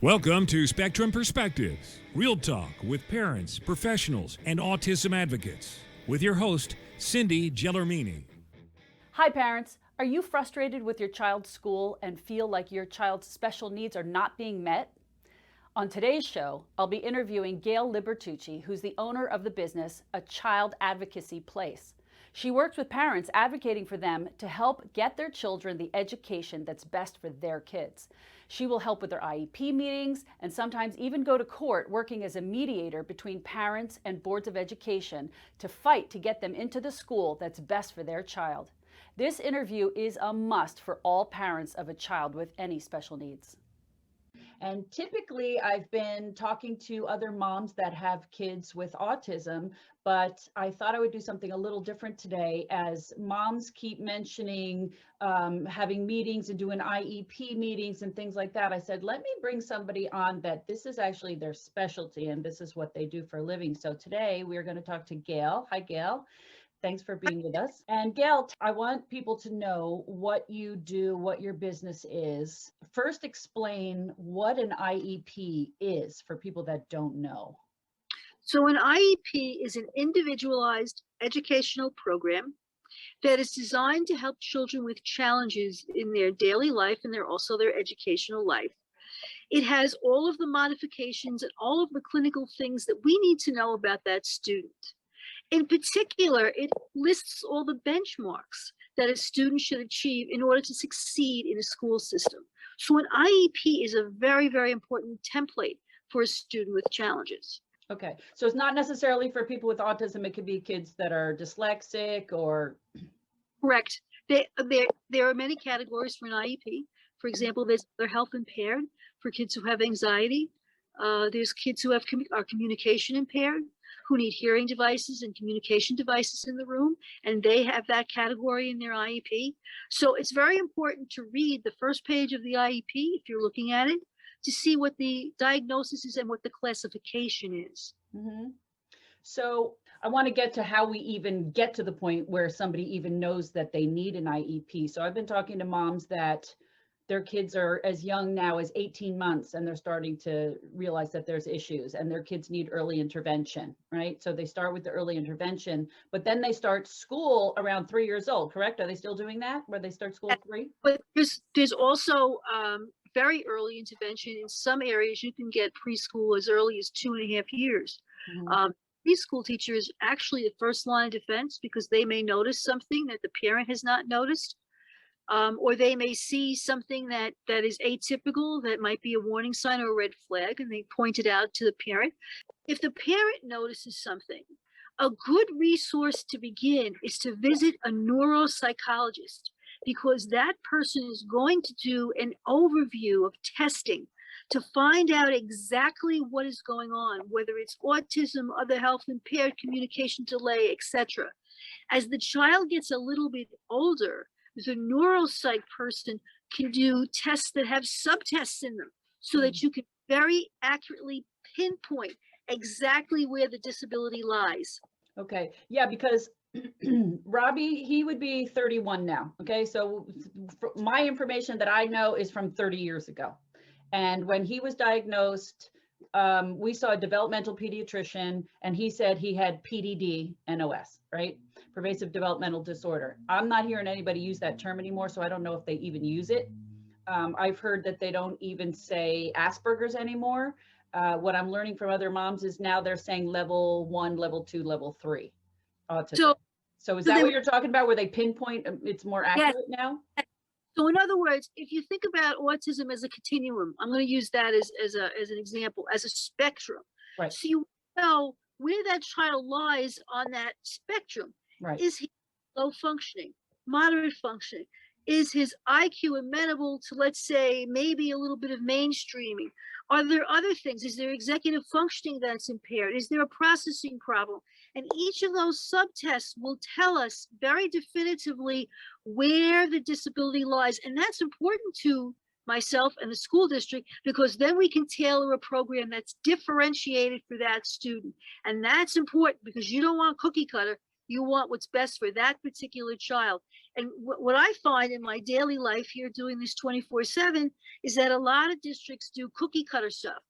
Welcome to Spectrum Perspectives, real talk with parents, professionals, and autism advocates. With your host, Cindy Gellermini. Hi parents, are you frustrated with your child's school and feel like your child's special needs are not being met? On today's show, I'll be interviewing Gail Libertucci, who's the owner of the business, A Child Advocacy Place. She works with parents advocating for them to help get their children the education that's best for their kids. She will help with their IEP meetings and sometimes even go to court working as a mediator between parents and boards of education to fight to get them into the school that's best for their child. This interview is a must for all parents of a child with any special needs. And typically I've been talking to other moms that have kids with autism, but I thought I would do something a little different today as moms keep mentioning having meetings and doing IEP meetings and things like that. I said, let me bring somebody on that this is actually their specialty and this is what they do for a living. So today we're going to talk to Gail. Hi, Gail. Thanks for being with us. And Gail, I want people to know what you do, what your business is. First, explain what an IEP is for people that don't know. So an IEP is an individualized educational program that is designed to help children with challenges in their daily life and also their educational life. It has all of the modifications and all of the clinical things that we need to know about that student. In particular, it lists all the benchmarks that a student should achieve in order to succeed in a school system. So an IEP is a very, very important template for a student with challenges. Okay, so it's not necessarily for people with autism. It could be kids that are dyslexic or... Correct. There are many categories for an IEP. For example, there's other health impaired for kids who have anxiety. There's kids who are communication impaired, who need hearing devices and communication devices in the room, and they have that category in their IEP. So it's very important to read the first page of the IEP, if you're looking at it, to see what the diagnosis is and what the classification is. Mm-hmm. So I want to get to how we even get to the point where somebody even knows that they need an IEP. So I've been talking to moms that their kids are as young now as 18 months and they're starting to realize that there's issues and their kids need early intervention, right? So they start with the early intervention, but then they start school around 3 years old, correct? Are they still doing that where they start school at 3? But there's also very early intervention. In some areas, you can get preschool as early as 2.5 years. Mm-hmm. Preschool teacher is actually the first line of defense because they may notice something that the parent has not noticed. Or they may see something that is atypical, that might be a warning sign or a red flag, and they point it out to the parent. If the parent notices something, a good resource to begin is to visit a neuropsychologist, because that person is going to do an overview of testing to find out exactly what is going on, whether it's autism, other health impaired, communication delay, etc. As the child gets a little bit older, the neuropsych person can do tests that have subtests in them so that you can very accurately pinpoint exactly where the disability lies. Okay, yeah, because Robbie, he would be 31 now. Okay, so my information that I know is from 30 years ago. And when he was diagnosed, we saw a developmental pediatrician and he said he had PDD NOS, right? Pervasive developmental disorder. I'm not hearing anybody use that term anymore, so I don't know if they even use it. I've heard that they don't even say Asperger's anymore. What I'm learning from other moms is now they're saying level 1, level 2, level 3 autism. So is that what you're talking about, where they pinpoint it's more accurate now? So in other words, if you think about autism as a continuum, I'm going to use that as an example, as a spectrum. Right. So you know where that child lies on that spectrum. Right. Is he low functioning, moderate functioning? Is his IQ amenable to, let's say, maybe a little bit of mainstreaming? Are there other things? Is there executive functioning that's impaired? Is there a processing problem? And each of those subtests will tell us very definitively where the disability lies. And that's important to myself and the school district, because then we can tailor a program that's differentiated for that student. And that's important because you don't want cookie cutter. You want what's best for that particular child. And what I find in my daily life here doing this 24/7 is that a lot of districts do cookie cutter stuff.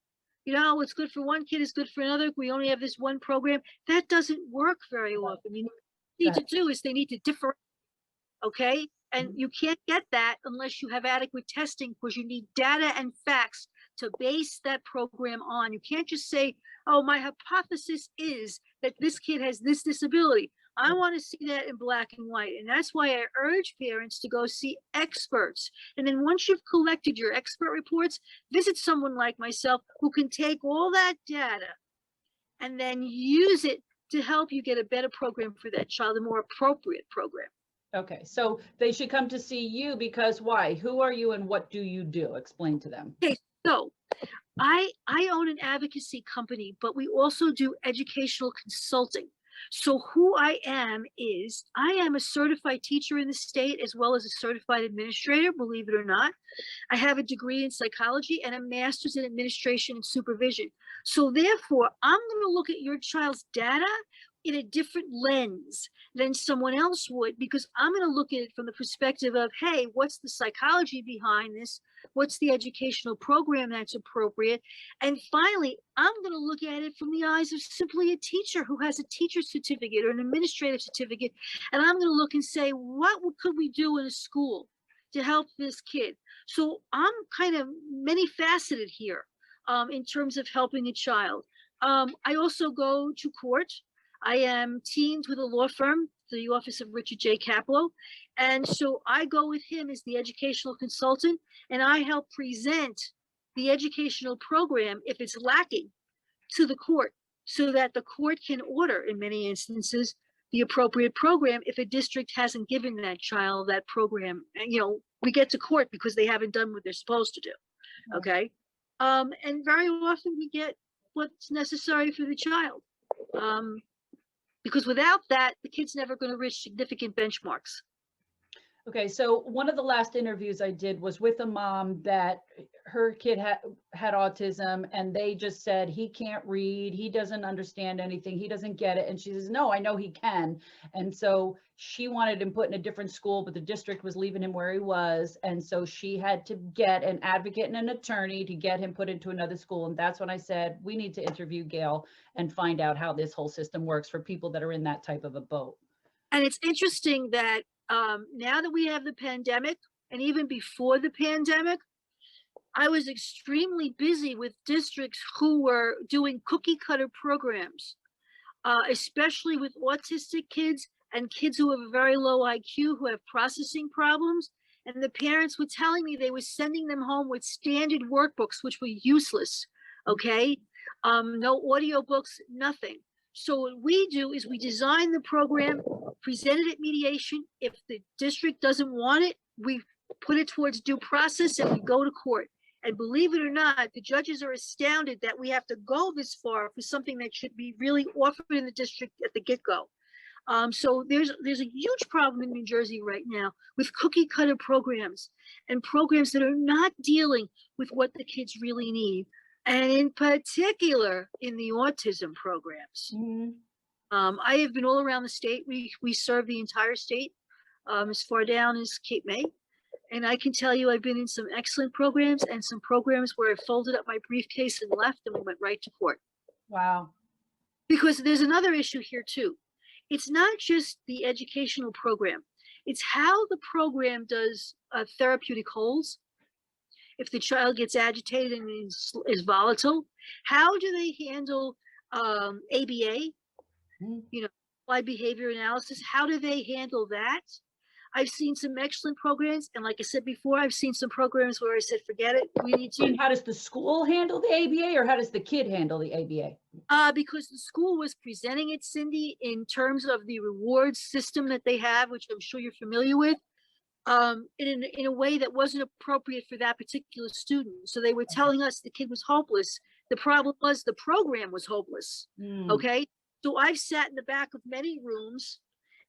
You know, what's good for one kid is good for another. We only have this one program. That doesn't work very often. You know, what they need to do is they need to differentiate, okay? And you can't get that unless you have adequate testing, because you need data and facts to base that program on. You can't just say, oh, my hypothesis is that this kid has this disability. I want to see that in black and white. And that's why I urge parents to go see experts. And then once you've collected your expert reports, visit someone like myself who can take all that data and then use it to help you get a better program for that child, a more appropriate program. Okay, so they should come to see you because why? Who are you and what do you do? Explain to them. Okay, so I own an advocacy company, but we also do educational consulting. So who I am is I am a certified teacher in the state as well as a certified administrator, believe it or not. I have a degree in psychology and a master's in administration and supervision. So therefore, I'm going to look at your child's data in a different lens than someone else would, because I'm going to look at it from the perspective of, hey, what's the psychology behind this? What's the educational program that's appropriate? And finally, I'm going to look at it from the eyes of simply a teacher who has a teacher's certificate or an administrative certificate. And I'm going to look and say, what could we do in a school to help this kid? So I'm kind of many faceted here in terms of helping a child. I also go to court. I am teamed with a law firm, the office of Richard J. Caplow. And so I go with him as the educational consultant, and I help present the educational program, if it's lacking, to the court so that the court can order, in many instances, the appropriate program if a district hasn't given that child that program. And, you know, we get to court because they haven't done what they're supposed to do. Okay. And very often we get what's necessary for the child. Because without that, the kid's never going to reach significant benchmarks. Okay, so one of the last interviews I did was with a mom that her kid had autism, and they just said, he can't read, he doesn't understand anything, he doesn't get it. And she says, no, I know he can. And so she wanted him put in a different school, but the district was leaving him where he was. And so she had to get an advocate and an attorney to get him put into another school. And that's when I said, we need to interview Gail and find out how this whole system works for people that are in that type of a boat. And it's interesting that now that we have the pandemic, and even before the pandemic, I was extremely busy with districts who were doing cookie cutter programs, especially with autistic kids and kids who have a very low IQ, who have processing problems. And the parents were telling me they were sending them home with standard workbooks, which were useless. Okay. No audio books, nothing. So what we do is we design the program, present it at mediation. If the district doesn't want it, we put it towards due process and we go to court. And believe it or not, the judges are astounded that we have to go this far for something that should be really offered in the district at the get-go. So there's a huge problem in New Jersey right now with cookie cutter programs and programs that are not dealing with what the kids really need. And in particular, in the autism programs. Mm-hmm. I have been all around the state. We serve the entire state, as far down as Cape May. And I can tell you I've been in some excellent programs and some programs where I folded up my briefcase and left and we went right to court. Wow. Because there's another issue here too. It's not just the educational program. It's how the program does therapeutic holds. If the child gets agitated and is volatile, how do they handle ABA, you know, applied behavior analysis? How do they handle that? I've seen some excellent programs. And like I said before, I've seen some programs where I said, forget it. We need to. How does the school handle the ABA, or how does the kid handle the ABA? Because the school was presenting it, Cindy, in terms of the reward system that they have, which I'm sure you're familiar with. In a way that wasn't appropriate for that particular student. So they were telling us the kid was hopeless. The problem was the program was hopeless. Okay. So I've sat in the back of many rooms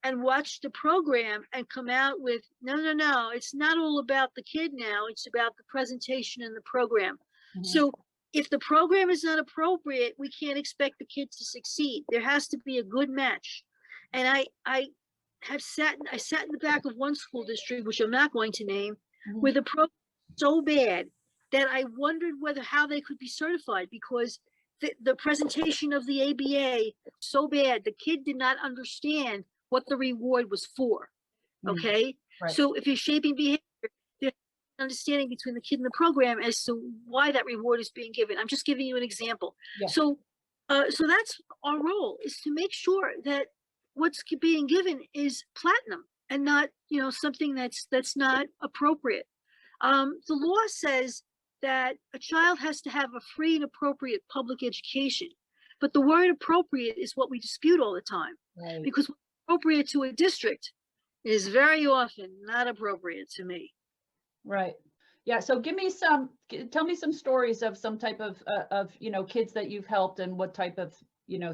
and watched the program and come out with, no, it's not all about the kid now. It's about the presentation and the program. So if the program is not appropriate, we can't expect the kid to succeed. There has to be a good match. And I I sat in the back of one school district, which I'm not going to name, Mhm. where the program was so bad that I wondered how they could be certified, because the presentation of the ABA so bad, the kid did not understand what the reward was for. Okay, Right. so if you're shaping behavior, there's an understanding between the kid and the program as to why that reward is being given. I'm just giving you an example. Yeah. So that's our role, is to make sure that what's being given is platinum and not, something that's not appropriate. The law says that a child has to have a free and appropriate public education, but the word appropriate is what we dispute all the time, Right. because what's appropriate to a district is very often not appropriate to me. Right. Yeah. So tell me some stories of some type of kids that you've helped, and what type of,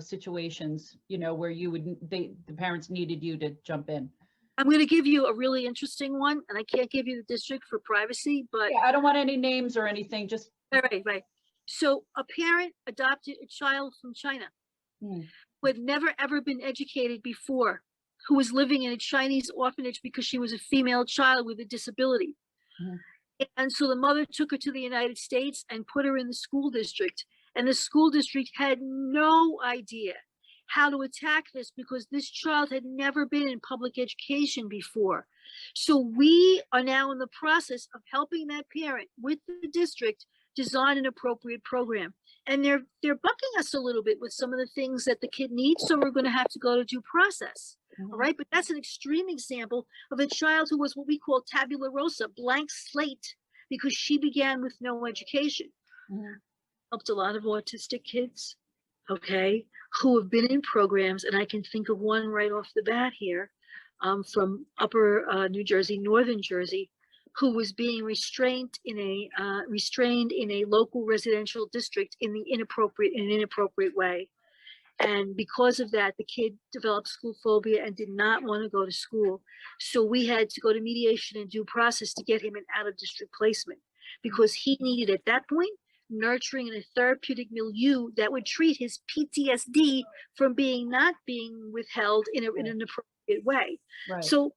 situations, where the parents needed you to jump in. I'm going to give you a really interesting one, and I can't give you the district for privacy, but Yeah, I don't want any names or anything, just. right. So a parent adopted a child from China Hmm. who had never ever been educated before, who was living in a Chinese orphanage because she was a female child with a disability. Mhm. And so the mother took her to the United States and put her in the school district. And the school district had no idea how to attack this, because this child had never been in public education before. So we are now in the process of helping that parent with the district design an appropriate program. And they're bucking us a little bit with some of the things that the kid needs. So we're going to have to go to due process. Mhm. All right. But that's an extreme example of a child who was what we call tabula rasa, blank slate, because she began with no education. Mhm. Helped a lot of autistic kids, okay, who have been in programs. And I can think of one right off the bat here, from upper New Jersey, northern Jersey, who was being restrained in a local residential district in an inappropriate way. And because of that, the kid developed school phobia and did not want to go to school. So we had to go to mediation and due process to get him an out of district placement, because he needed at that point nurturing in a therapeutic milieu that would treat his PTSD from not being withheld in an appropriate way. Right. So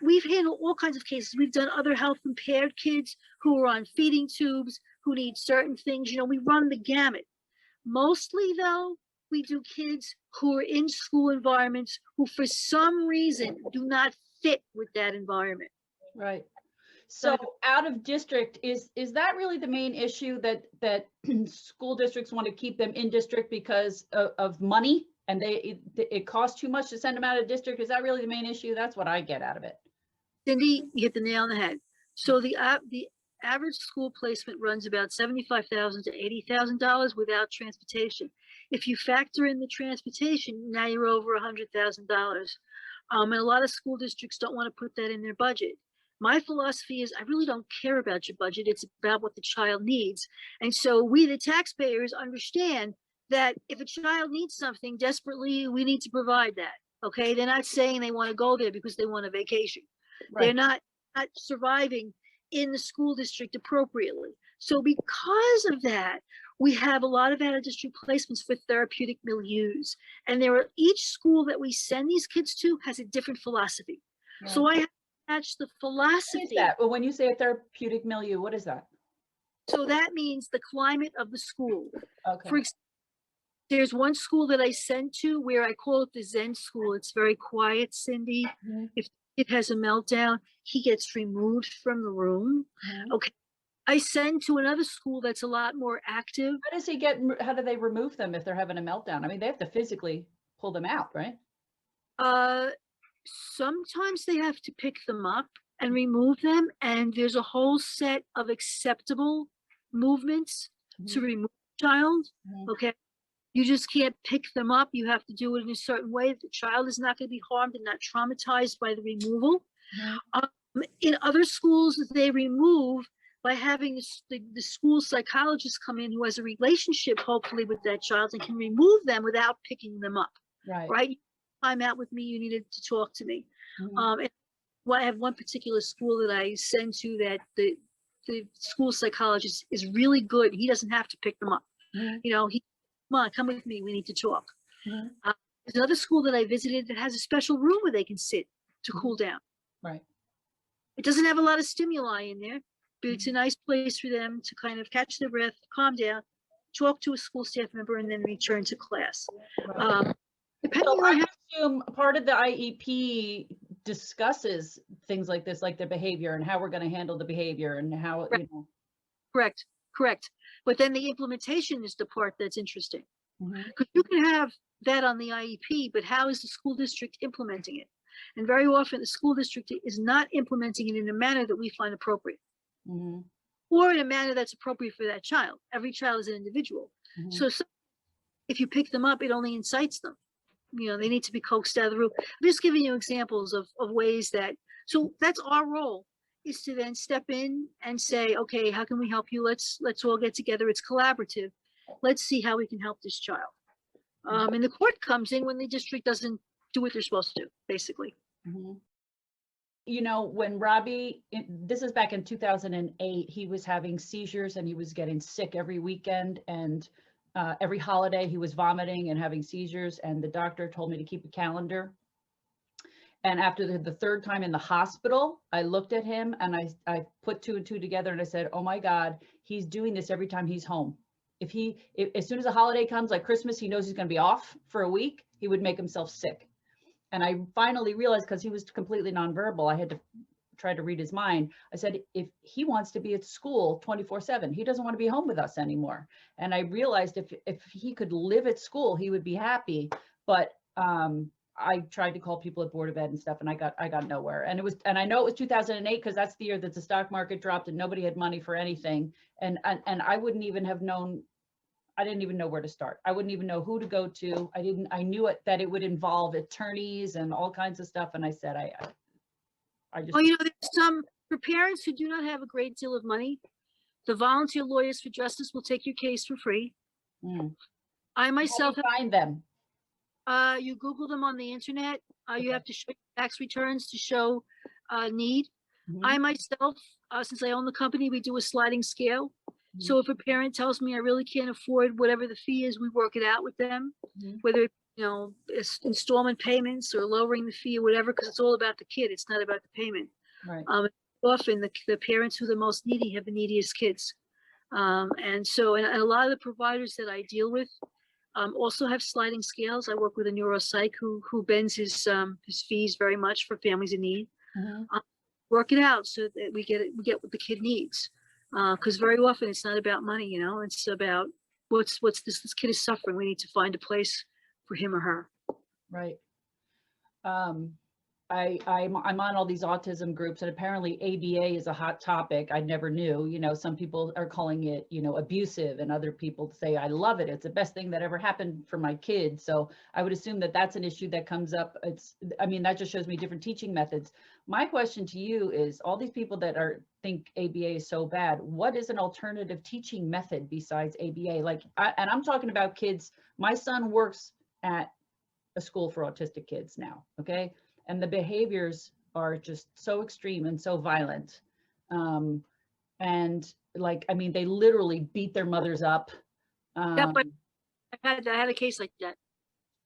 we've handled all kinds of cases. We've done other health impaired kids who are on feeding tubes, who need certain things. We run the gamut. Mostly, though, we do kids who are in school environments who for some reason do not fit with that environment. Right. So out of district, is that really the main issue, that school districts want to keep them in district because of money, and it costs too much to send them out of district? Is that really the main issue? That's what I get out of it. Cindy, you hit the nail on the head. So the average school placement runs about $75,000 to $80,000 without transportation. If you factor in the transportation, now you're over $100,000. And a lot of school districts don't want to put that in their budget. My philosophy is I really don't care about your budget. It's about what the child needs. And so we, the taxpayers, understand that if a child needs something desperately, we need to provide that. Okay, they're not saying they want to go there because they want a vacation. Right. They're not surviving in the school district appropriately. So because of that, we have a lot of out-of-district placements for therapeutic milieus. And each school that we send these kids to has a different philosophy. Yeah. So I have to match the philosophy. What is that? Well, when you say a therapeutic milieu, what is that? So that means the climate of the school. Okay. For example, there's one school that I send to where I call it the Zen school. It's very quiet, Cindy. Mm-hmm. If it has a meltdown, he gets removed from the room. Mm-hmm. Okay. I send to another school that's a lot more active. How do they remove them if they're having a meltdown? I mean, they have to physically pull them out, right? Sometimes they have to pick them up and remove them. And there's a whole set of acceptable movements to remove the child. Okay. You just can't pick them up. You have to do it in a certain way. The child is not going to be harmed and not traumatized by the removal. In other schools, they remove by having the school psychologist come in who has a relationship, hopefully, with that child and can remove them without picking them up. Right? Time out with me. You needed to talk to me. And I have one particular school that I send to that the school psychologist is really good. He doesn't have to pick them up. Come on, come with me. We need to talk. There's another school that I visited that has a special room where they can sit to cool down. Right. It doesn't have a lot of stimuli in there, but it's a nice place for them to kind of catch their breath, calm down, talk to a school staff member, and then return to class. Depending So on I how, assume part of the IEP discusses things like this, like the behavior and how we're going to handle the behavior and how, you know. correct. But then the implementation is the part that's interesting. Mhm. Because you can have that on the IEP, but how is the school district implementing it? And very often the school district is not implementing it in a manner that we find appropriate, Mhm. or in a manner that's appropriate for that child. Every child is an individual. Mhm. So if you pick them up, it only incites them. You know, they need to be coaxed out of the room. I'm just giving you examples of ways that, so that's our role, is to then step in and say, okay, how can we help you? Let's all get together. It's collaborative. Let's see how we can help this child. And the court comes in when the district doesn't do what they're supposed to do, basically. Mhm. You know, when Robbie, this is back in 2008, he was having seizures and he was getting sick every weekend, and every holiday he was vomiting and having seizures, and the doctor told me to keep a calendar. And after the third time in the hospital, I looked at him and I put two and two together and I said, oh my God, he's doing this every time he's home. If as soon as a holiday comes, like Christmas, he knows he's going to be off for a week, he would make himself sick. And I finally realized, because he was completely nonverbal, I had to try to read his mind. I said, if he wants to be at school 24/7, he doesn't want to be home with us anymore. And I realized if he could live at school, he would be happy. But I tried to call people at Board of Ed and stuff, and I got nowhere. And I know it was 2008 because that's the year that the stock market dropped and nobody had money for anything. And I wouldn't even have known. I didn't even know where to start. I wouldn't even know who to go to. I knew that it would involve attorneys and all kinds of stuff. And I said, I just. Oh, you know, there's some, for parents who do not have a great deal of money, the Volunteer Lawyers for Justice will take your case for free. I myself How do you find them? You Google them on the internet. You have to show tax returns to show need. I myself, since I own the company, we do a sliding scale. So if a parent tells me I really can't afford whatever the fee is, we work it out with them, whether, you know, it's installment payments or lowering the fee or whatever, because it's all about the kid. It's not about the payment. Right. Often the parents who are the most needy have the neediest kids. And so, and a lot of the providers that I deal with also have sliding scales. I work with a neuropsych who bends his fees very much for families in need. Work it out so that we get what the kid needs. Because very often it's not about money, you know, it's about what's this kid is suffering. We need to find a place for him or her. Right. I'm on all these autism groups, and apparently ABA is a hot topic. I never knew, you know, some people are calling it, you know, abusive, and other people say, I love it. It's the best thing that ever happened for my kids. So I would assume that that's an issue that comes up. I mean, that just shows me different teaching methods. My question to you is, all these people that think ABA is so bad, what is an alternative teaching method besides ABA? Like, and I'm talking about kids. My son works at a school for autistic kids now. Okay. And the behaviors are just so extreme and so violent. And like, I mean, they literally beat their mothers up. Yeah, but I had a case like that.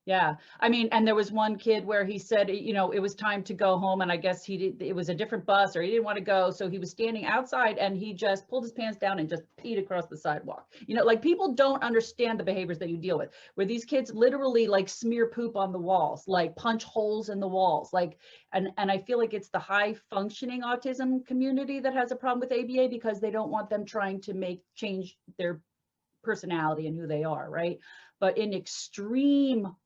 Yeah. I mean, and there was one kid where he said, you know, it was time to go home. And I guess it was a different bus, or he didn't want to go. So he was standing outside and he just pulled his pants down and just peed across the sidewalk. You know, like, people don't understand the behaviors that you deal with, where these kids literally like smear poop on the walls, like punch holes in the walls, like, and I feel like it's the high functioning autism community that has a problem with ABA, because they don't want them trying to change their personality and who they are. Right. But in extreme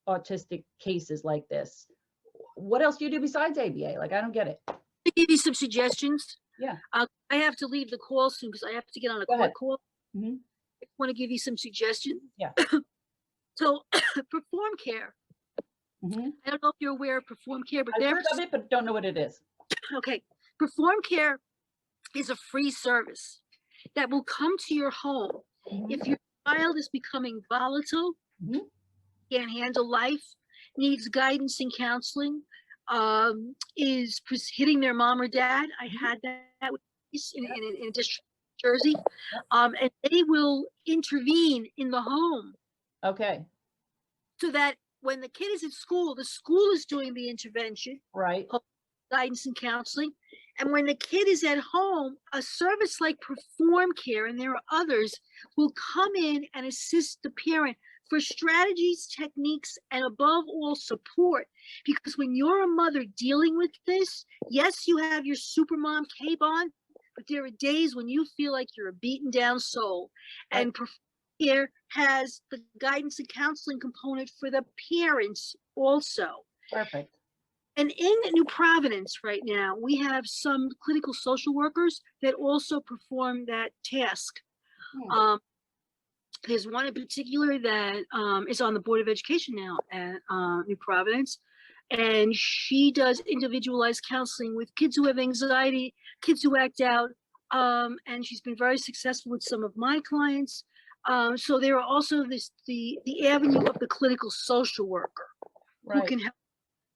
autistic cases like this, what else do you do besides ABA? Like, I don't get it. To give you some suggestions. Yeah. I have to leave the call soon because I have to get on a court call. I want to give you some suggestions. Yeah. So Perform Care. I don't know if you're aware of Perform Care, but I've heard of it, but don't know what it is. Okay. Perform Care is a free service that will come to your home if your child is becoming volatile, can't handle life, needs guidance and counseling, is hitting their mom or dad. I had that in District Jersey, and they will intervene in the home. Okay. So that when the kid is at school, the school is doing the intervention, Right. guidance and counseling. And when the kid is at home, a service like Perform Care, and there are others, will come in and assist the parent for strategies, techniques, and above all, support. Because when you're a mother dealing with this, yes, you have your supermom cape on, but there are days when you feel like you're a beaten down soul. Right. And Perform Care has the guidance and counseling component for the parents also. Perfect. And in New Providence right now, we have some clinical social workers that also perform that task. There's one in particular that is on the Board of Education now at New Providence, and she does individualized counseling with kids who have anxiety, kids who act out, and she's been very successful with some of my clients. So there are also the avenue of the clinical social worker who can help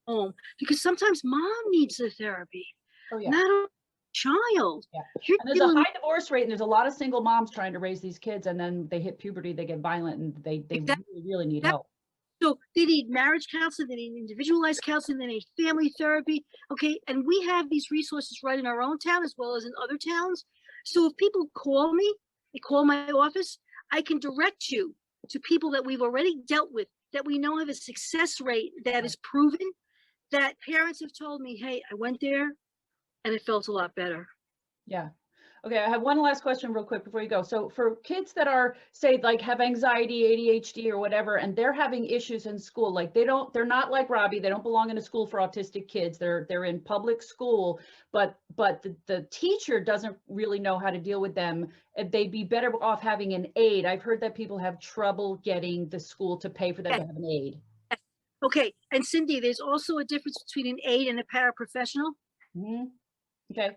home, because sometimes mom needs the therapy, not a child. Yeah. And there's a high divorce rate, and there's a lot of single moms trying to raise these kids, and then they hit puberty, they get violent, and they really need help. So they need marriage counseling, they need individualized counseling, they need family therapy. Okay. And we have these resources right in our own town as well as in other towns. So if people call me, they call my office, I can direct you to people that we've already dealt with, that we know have a success rate that is proven, that parents have told me, hey, I went there and it felt a lot better. Yeah. Okay. I have one last question real quick before you go. So for kids that are, say, like have anxiety, ADHD or whatever, and they're having issues in school, like they're not like Robbie, they don't belong in a school for autistic kids. They're in public school, but the teacher doesn't really know how to deal with them. They'd be better off having an aide. I've heard that people have trouble getting the school to pay for them to have an aide. Okay. And Cindy, there's also a difference between an aide and a paraprofessional. Okay.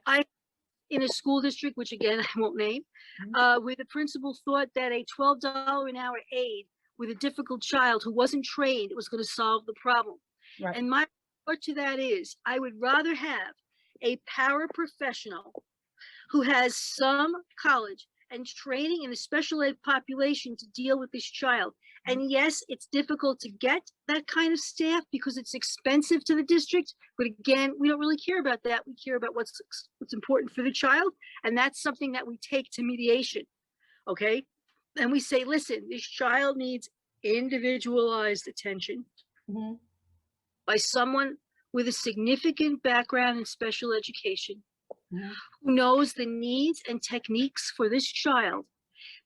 In a school district, which again, I won't name, where the principal thought that a $12 an hour aide with a difficult child who wasn't trained was going to solve the problem. Right. And my thought to that is, I would rather have a paraprofessional who has some college and training in the special ed population to deal with this child. And yes, it's difficult to get that kind of staff because it's expensive to the district. But again, we don't really care about that. We care about what's important for the child. And that's something that we take to mediation. Okay. And we say, listen, this child needs individualized attention by someone with a significant background in special education, who knows the needs and techniques for this child,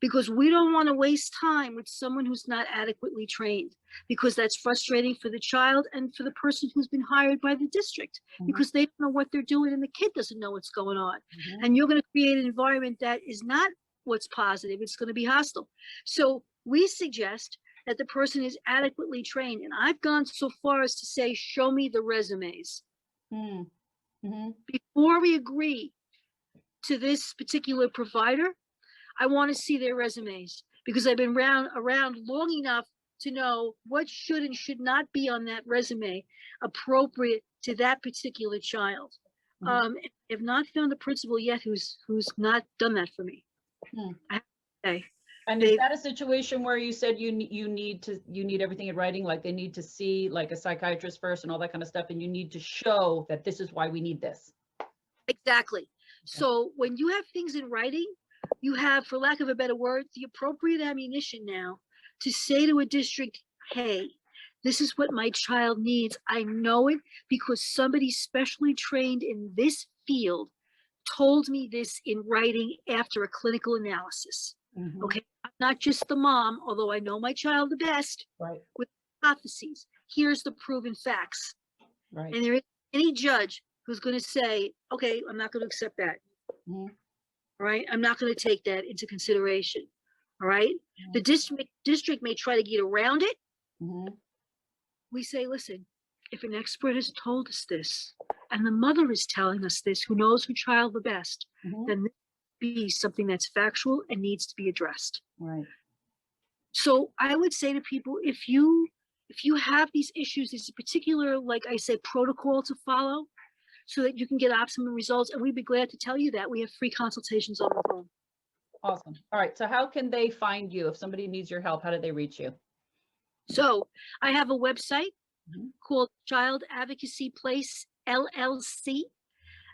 because we don't want to waste time with someone who's not adequately trained, because that's frustrating for the child and for the person who's been hired by the district, because they don't know what they're doing and the kid doesn't know what's going on. And you're going to create an environment that is not what's positive. It's going to be hostile. So we suggest that the person is adequately trained. And I've gone so far as to say, show me the resumes. Before we agree to this particular provider, I want to see their resumes, because I've been around long enough to know what should and should not be on that resume appropriate to that particular child. I have not found a principal yet who's not done that for me. I have to say. And is that a situation where you said you need everything in writing, like they need to see like a psychiatrist first and all that kind of stuff, and you need to show that this is why we need this? Exactly. Okay. So when you have things in writing, you have, for lack of a better word, the appropriate ammunition now to say to a district, hey, this is what my child needs. I know it because somebody specially trained in this field told me this in writing after a clinical analysis. Okay, I'm not just the mom, although I know my child the best, with hypotheses. Here's the proven facts. And there isn't any judge who's going to say, okay, I'm not going to accept that. All right, I'm not going to take that into consideration. All right, the district may try to get around it. We say, listen, if an expert has told us this, and the mother is telling us this, who knows her child the best, then this be something that's factual and needs to be addressed. So I would say to people, if you have these issues, there's a particular, like I said, protocol to follow so that you can get optimum results. And we'd be glad to tell you that. We have free consultations on the phone. Awesome. All right. So how can they find you? If somebody needs your help, how do they reach you? So I have a website Mhm. called Child Advocacy Place LLC.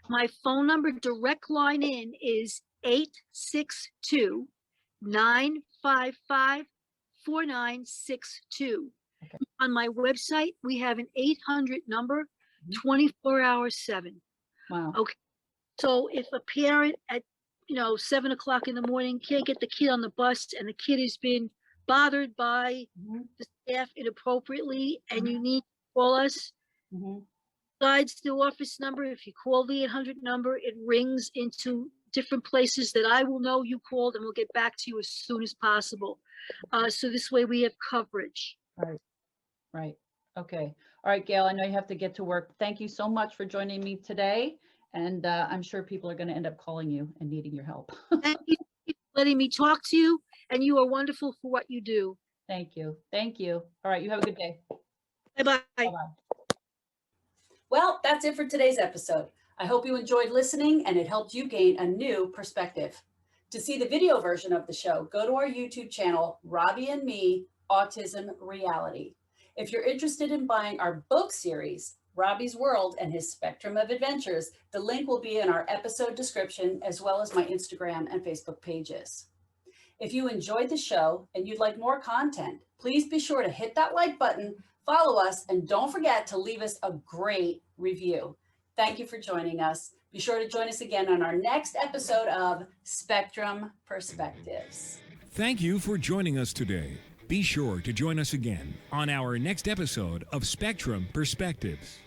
My phone number direct line in is 862-955-4962. Okay. On my website, we have an 800 number, Mhm. 24 hours 7. Wow. Okay. So if a parent at 7 o'clock in the morning can't get the kid on the bus and the kid has been bothered by Mhm. the staff inappropriately and you Mhm. need to call us, Mhm. besides the office number, if you call the 800 number, it rings into different places that I will know you called and we'll get back to you as soon as possible. So this way we have coverage. Right. Right. Okay. All right, Gail, I know you have to get to work. Thank you so much for joining me today. And I'm sure people are going to end up calling you and needing your help. Thank you for letting me talk to you, and you are wonderful for what you do. Thank you. Thank you. All right. You have a good day. Bye-bye. Bye-bye. Well, that's it for today's episode. I hope you enjoyed listening and it helped you gain a new perspective. To see the video version of the show, go to our YouTube channel, Robbie and Me, Autism Reality. If you're interested in buying our book series, Robbie's World and His Spectrum of Adventures, the link will be in our episode description as well as my Instagram and Facebook pages. If you enjoyed the show and you'd like more content, please be sure to hit that like button, follow us, and don't forget to leave us a great review. Thank you for joining us. Be sure to join us again on our next episode of Spectrum Perspectives. Thank you for joining us today. Be sure to join us again on our next episode of Spectrum Perspectives.